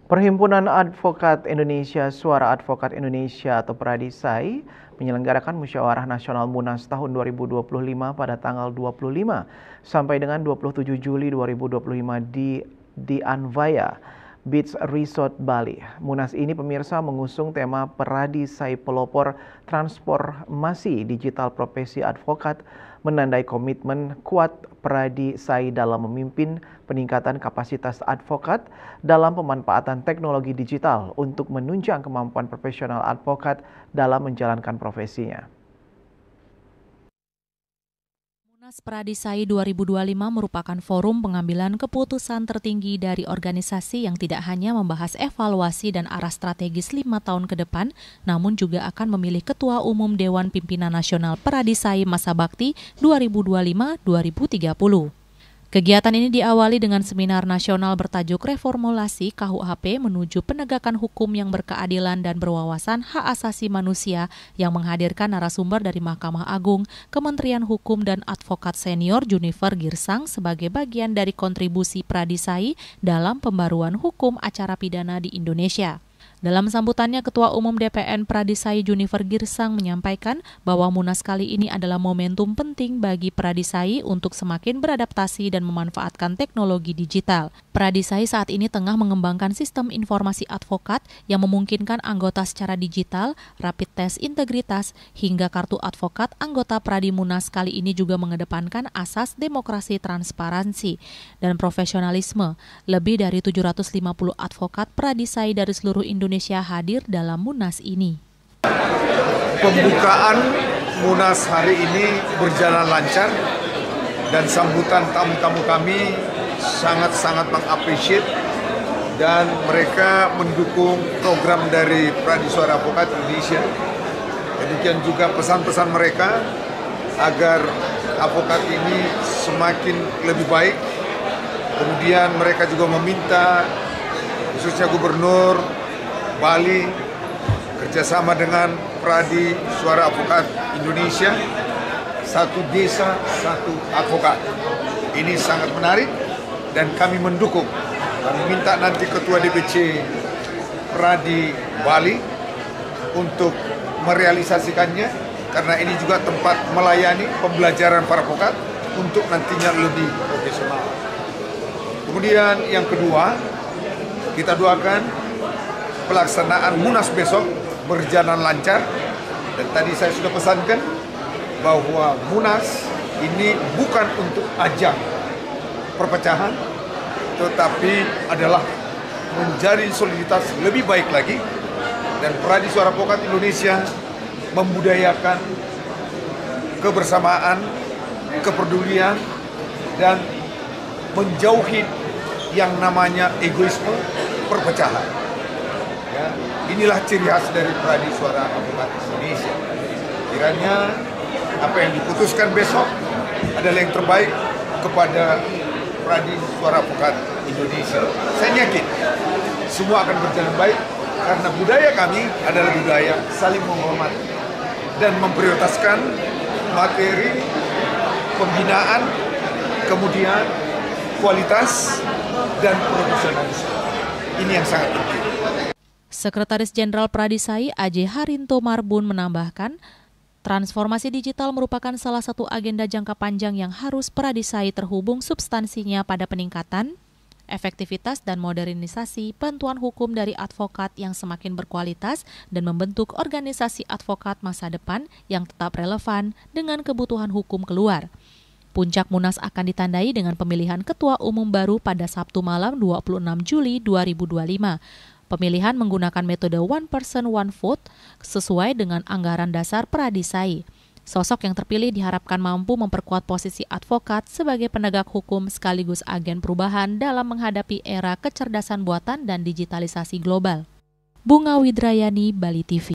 Perhimpunan Advokat Indonesia Suara Advokat Indonesia atau Pradisai menyelenggarakan Musyawarah Nasional Munas tahun 2025 pada tanggal 25 sampai dengan 27 Juli 2025 di Anvaya Beach Resort Bali. Munas ini pemirsa mengusung tema Pradisai Pelopor Transformasi Digital Profesi Advokat, menandai komitmen kuat Pradisai dalam memimpin peningkatan kapasitas advokat dalam pemanfaatan teknologi digital untuk menunjang kemampuan profesional advokat dalam menjalankan profesinya. Munas Pradisai 2025 merupakan forum pengambilan keputusan tertinggi dari organisasi yang tidak hanya membahas evaluasi dan arah strategis 5 tahun ke depan, namun juga akan memilih Ketua Umum Dewan Pimpinan Nasional Pradisai Masa Bakti 2025-2030. Kegiatan ini diawali dengan seminar nasional bertajuk Reformulasi KUHP menuju penegakan hukum yang berkeadilan dan berwawasan hak asasi manusia yang menghadirkan narasumber dari Mahkamah Agung, Kementerian Hukum dan Advokat Senior Junifer Girsang sebagai bagian dari kontribusi Pradisai dalam pembaruan hukum acara pidana di Indonesia. Dalam sambutannya, Ketua Umum DPN Pradisai Junifer Girsang menyampaikan bahwa Munas kali ini adalah momentum penting bagi Pradisai untuk semakin beradaptasi dan memanfaatkan teknologi digital. Pradisai saat ini tengah mengembangkan sistem informasi advokat yang memungkinkan anggota secara digital, rapid test integritas, hingga kartu advokat. Anggota Pradimunas kali ini juga mengedepankan asas demokrasi, transparansi, dan profesionalisme. Lebih dari 750 advokat Pradisai dari seluruh Indonesia hadir dalam Munas ini. Pembukaan Munas hari ini berjalan lancar dan sambutan tamu-tamu kami sangat-sangat mengapresiasi dan mereka mendukung program dari Pradisuara Advokat Indonesia. Demikian juga pesan-pesan mereka agar advokat ini semakin lebih baik. Kemudian mereka juga meminta khususnya Gubernur Bali kerjasama dengan Pradisuara Advokat Indonesia, satu desa, satu advokat. Ini sangat menarik dan kami mendukung. Kami minta nanti Ketua DPC Pradi Bali untuk merealisasikannya karena ini juga tempat melayani pembelajaran para advokat untuk nantinya lebih profesional. Kemudian yang kedua, kita doakan pelaksanaan Munas besok berjalan lancar, dan tadi saya sudah pesankan bahwa Munas ini bukan untuk ajang perpecahan, tetapi adalah menjadi soliditas lebih baik lagi, dan Pradisuara Advokat Indonesia membudayakan kebersamaan, kepedulian, dan menjauhi yang namanya egoisme, perpecahan. Ya, inilah ciri khas dari Pradisuara Advokat Indonesia. Kiranya apa yang diputuskan besok adalah yang terbaik kepada Pradisuara Advokat Indonesia. Saya yakin semua akan berjalan baik karena budaya kami adalah budaya saling menghormati dan memprioritaskan materi pembinaan, kemudian kualitas dan profesionalisme. Ini yang sangat penting. Sekretaris Jenderal Pradisai AJ Harinto Marbun menambahkan, transformasi digital merupakan salah satu agenda jangka panjang yang harus Pradisai terhubung substansinya pada peningkatan efektivitas dan modernisasi bantuan hukum dari advokat yang semakin berkualitas dan membentuk organisasi advokat masa depan yang tetap relevan dengan kebutuhan hukum keluar. Puncak Munas akan ditandai dengan pemilihan Ketua Umum baru pada Sabtu malam 26 Juli 2025. Pemilihan menggunakan metode one person one vote sesuai dengan anggaran dasar Pradisai. Sosok yang terpilih diharapkan mampu memperkuat posisi advokat sebagai penegak hukum sekaligus agen perubahan dalam menghadapi era kecerdasan buatan dan digitalisasi global. Bunga Widrayani, Bali TV.